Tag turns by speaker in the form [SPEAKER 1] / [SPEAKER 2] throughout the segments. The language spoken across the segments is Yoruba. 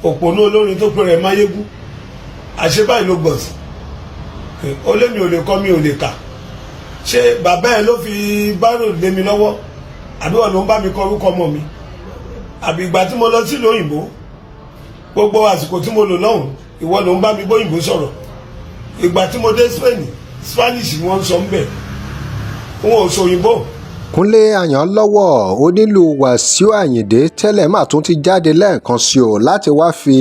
[SPEAKER 1] òpònú olórin tó pèrè máyégún àṣebáyìí ló gbọ̀n sí ó lé mi ò lè kọ́ mi ò lè kà ṣé bàbá ẹ ló fi bárò lé mi lọ́wọ́ àbí wọn ló ń bá mi kọ orúkọ ọmọ mi àbí ìgbà tí mo lọ sílùú òyìnbó gbogbo àsìkò tí mo lò lọ́hùn ìwọ ló ń bá mi bóyìnbó sọ̀rọ̀ ìgbà tí mo dé Spain Spanish ni wọ́n ń sọ ń bẹ̀ wọn ò sòyìnbó.
[SPEAKER 2] Kúnlé Ayanlowo onílù Wasiu Ayinde tẹ́lẹ̀ mà tún ti jáde lẹ́ẹ̀kan sí o láti wá fi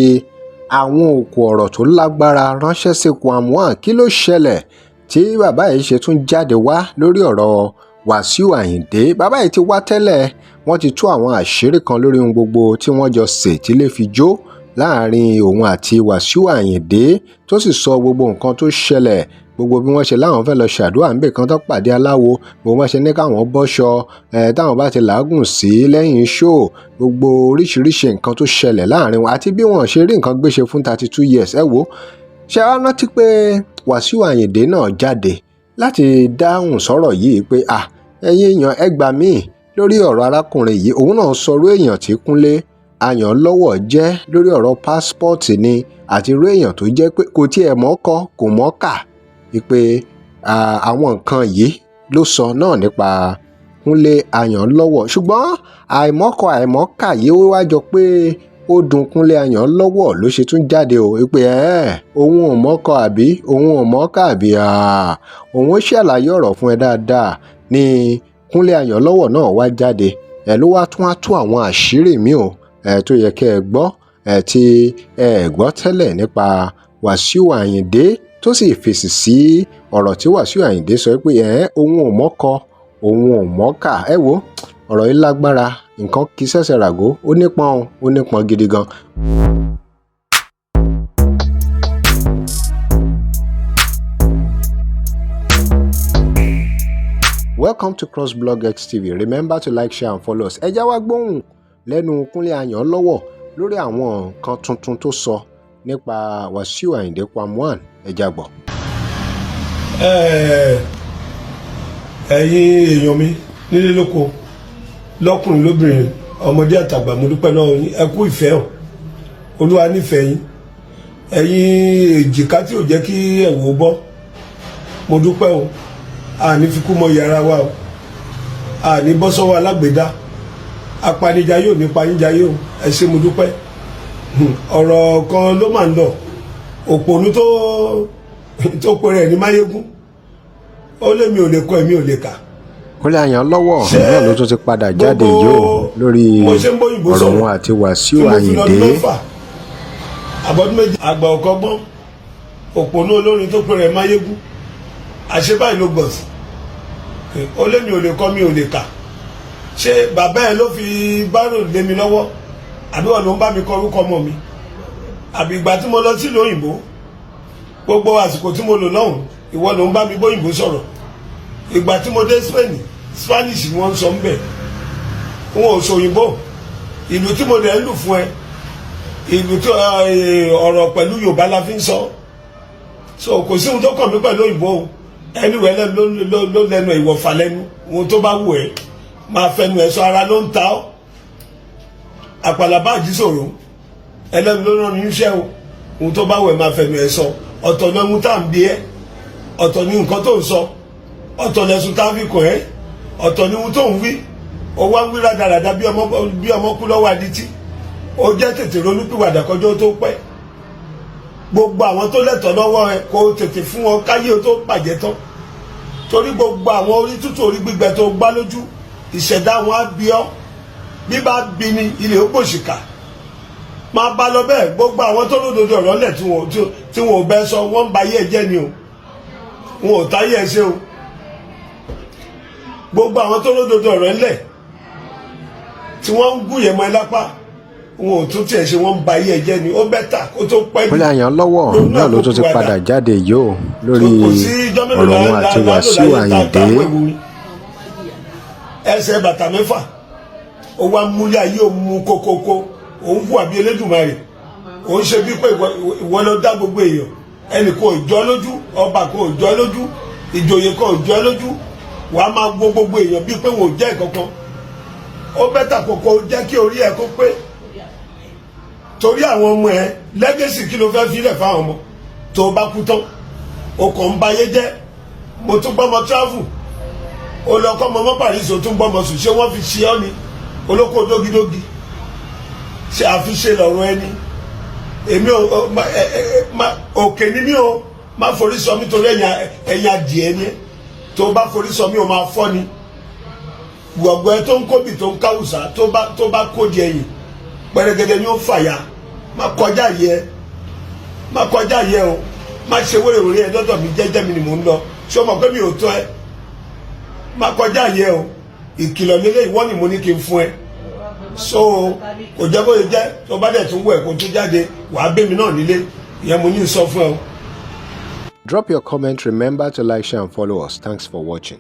[SPEAKER 2] àwọn òkú ọ̀rọ̀ tó lágbára ránṣẹ́ sí Kwam1 kí ló ṣẹlẹ̀ tí bàbá yìí ṣe tún jáde wá lórí ọ̀rọ̀ Wasiu Ayinde. Bàbá yìí ti wá tẹ́lẹ̀ wọ́n ti tú àwọn àṣírí kan lórí ohun gbogbo tí wọ́n jọ ṣe tí lè fi jó láàrin òun àti Wasiu Ayinde tó sì sọ gbogbo nǹkan tó ṣẹlẹ̀ gbogbo bí wọ́n ṣe láwọn fẹ́ lọ ṣàdúrà ń bè kan tó pàdé aláwo gbogbo wọ́n ṣe ní káwọn bọ́ṣọ táwọn bá ti làágùn sí lẹ́yìn ṣó gbogbo oríṣiríṣi nǹkan tó ṣẹlẹ̀ láàrin wọn àti bí wọ́n ṣe rí nǹkan gbéṣe fún 32 years ẹ wo ṣe wá rántí pé Wasiu Ayinde náà jáde láti dáhùn sọ̀rọ̀ yìí pé ẹ̀yin èèyàn ẹ gbà mí lórí ọ̀rọ̀ arákùnrin yìí òun náà sọ̀rọ̀ èèyàn tí Kúnlé Ayanlowo jẹ́ lórí ọ̀rọ̀ pásítọ̀tì ni àti irú èèyàn tó jẹ́ pé kò tiẹ̀ mọ́kọ kò mọ́kà wípé àwọn nǹkan yìí ló sọ náà nípa Kúnlé Ayanlowo ṣùgbọ́n àìmọ́kọ àìmọ́kà yìí ó wá jọ pé ó dùn Kúnlé Ayanlowo ló ṣe tún jáde o wípé òun ò mọ́kọ àbí òun ò mọ́kà àbí òun ó ṣàlàyé ọ̀rọ̀ fún ẹ dáadáa ní Kúnlé Ayanlowo náà wá jáde ló wá tún á tú àwọn àṣírí mi o tó yẹ kẹ́ ẹ gbọ́ tí ẹ gbọ́ tẹ́lẹ̀ nípa Wasiu Ayinde tó sì fèsì sí ọ̀rọ̀ tí Wasiu Ayinde sọ pé òun ò mọ́kọ òun ò mọ́kà ẹ wo ọ̀rọ̀ yìí lágbára nǹkan kì í ṣẹ̀ṣẹ̀ ràgó ó nípọn gidi gan. Welcome to CrossBlogX TV. Remember to like, share and follow us. ẹ já wá gbóhùn lẹ́nu Kúnlé Ayanlowo lórí àwọn nǹkan tuntun tó sọ nípa Wasiu Ayinde Kwam1 ẹ já gbọ́.
[SPEAKER 1] Ẹ̀yin èèyàn mi nílé lóko lọ́kùnrin lóbìnrin ọmọdé àtàgbà mo dúpẹ́ lọ́wọ́ yín ẹ kú ìfẹ́ o Olúwa nífẹ̀ẹ́ yín ẹ̀yin èjìká tí ò jẹ́ kí ẹ̀wò bọ́ mo dúpẹ́ o àní fi kú mọ yàrá wa o àní bọ́ sọ́wọ́ alágbèédá apanijá yóò nípa yín jayé o ẹ ṣé mo dúpẹ́ ọ̀rọ̀ kan ló máa ń lọ òpònú tó pèrè ní máyégún ó lé mi ò lè kọ́ èmi ò lè kà.
[SPEAKER 2] Kúnlé Ayanlowo náà ló tún ti padà jáde yóò lórí ọ̀rọ̀ wọn àti Wasiu Ayinde.
[SPEAKER 1] àbọ̀dún méjì àgbà ọ̀kọ́gbọ́n òpònú olórin tó pèrè máyégún àṣebáyìí ló gbọ̀n sí ó lé mi ò lè kọ́ mi ò lè kà ṣé bàbá ẹ ló fi bárò lé mi lọ́wọ́ àbí wọn ló ń bá mi kọ orúkọ ọmọ mi àbí ìgbà tí mo lọ sílùú òyìnbó gbogbo àsìkò tí mo lò lọ́hùn ìwọ ló ń bá mi bóyìnbó sọ̀rọ̀ ìgbà tí mo dé Spain Spanish ni wọ́n ń sọ ń bẹ̀ wọn ò sòyìnbó ìlú tí mo dẹ̀ ń lù fún ẹ ìlú tí ọ̀rọ̀ pẹ̀lú Yorùbá la fi ń sọ so kò sí ohun tó kàn mí pẹ̀lú òyìnbó ẹni rẹ ló lẹ́nu ìwọ̀fà lẹ́nu ohun tó bá wù ẹ́ máa fẹnu ẹ̀ sọ ara ló ń ta ọ́ àpàlàbá àjíṣòro ẹlẹ́nu ló rán ní iṣẹ́ o ohun tó bá wù ẹ́ máa fẹnu ẹ̀ sọ ọ̀tọ̀ ní ohun tá à ń bí ẹ́ ọ̀tọ̀ ní nǹkan tó ń sọ ọ̀tọ̀ lẹ́sùn tá a fi kàn ẹ́ ọ̀tọ̀ ní ohun tó ń wí ó wá ń wí rádaràda bí ọmọ kú lọ́wọ́ adití ó jẹ́ tètè ronúpìwàdà kọjọ́ tó pẹ́ gbogbo àwọn tó lẹ́tọ̀ọ́ lọ́wọ́ ẹ kó tètè fún wọn káyé tó bàjẹ́ tán torí gbogbo àwọn orí tútù orí gbígbẹ tó gbá lójú ìṣẹ̀dá wọn á bí ọ́ bí bá bí ni ilé ó pòṣìkà máa bá lọ bẹ́ẹ̀ gbogbo àwọn tó lódodo ọ̀rọ̀ lẹ̀ tí wọn ò bẹ́ sọ wọ́n ń ba ayé ẹ jẹ́ ni o wọn ò táyé ẹ ṣe o gbogbo àwọn tó lódodo ọ̀rọ̀ lẹ̀ tí wọ́n ń gúnyẹ̀ mọ́ ẹ lápá wọn ò tún tiẹ̀ ṣe wọ́n ń ba ayé ẹ jẹ́ ni ó bẹ́tà kó tó pẹ́.
[SPEAKER 2] Kúnlé Ayanlowo náà ló tún ti padà jáde yóò lórí ọ̀rọ̀ wọn àti Wasiu Ayinde.
[SPEAKER 1] ẹsẹ̀ bàtà mẹ́fà ó wá múlẹ̀ ayé òun mú kókókó òun fún àbí Elédùmarè òun ṣe bí pé ìwọ ló dá gbogbo èèyàn ẹnì kan ò jọ lójú ọba kan ò jọ lójú ìjòyè kan ò jọ lójú wàá máa wo gbogbo èèyàn bíi pé wọn ò jẹ́ ìkankan ó bẹ́tà kókó jẹ́ kí orí ẹ̀ kó pé torí àwọn ọmọ ẹ lẹ́gẹ̀sì kí ló fẹ́ filẹ̀ fáwọn ọmọ tó bá kú tán o kàn ń bayé jẹ́. Mo tún gbọ́mọ travel o lọ kọ́ ọmọ Paris o tún gbọ́mọ sùn ṣé wọ́n fi ṣe ọ́ ni olóko dógidógi ṣe àfiṣe lọ́rọ̀ ẹni èmi òkè ni mí o má forí sọ mí torí ẹ̀yìn adìẹ ni tó bá forí sọ mí o máa fọ́ ni gbọ̀gbọ́ ẹ tó ń kóbì tó ń káwùsà tó bá kó di ẹ̀yìn pẹ̀rẹ̀gẹ̀dẹ̀ ni ó fàyà má kọjá yẹ o má ṣe wérewère ẹ dọ́dọ̀ mi jẹ́jẹ́ mi ni mò ń lọ ṣé o mọ̀ pé mi ò tọ́ ẹ má kọjá yẹ o ìkìlọ̀ lélẹ̀ ìwọ ni mo ní kí n fún ẹ so kò jẹ́ bóyá jẹ́ tó bá dẹ̀ tún wẹ̀ kó tún jáde wàá bẹ́ mi náà nílé ìyẹn mo ní sọ fún ẹ o.
[SPEAKER 2] Drop your comment. Remember to like, share and follow us. Thanks for watching.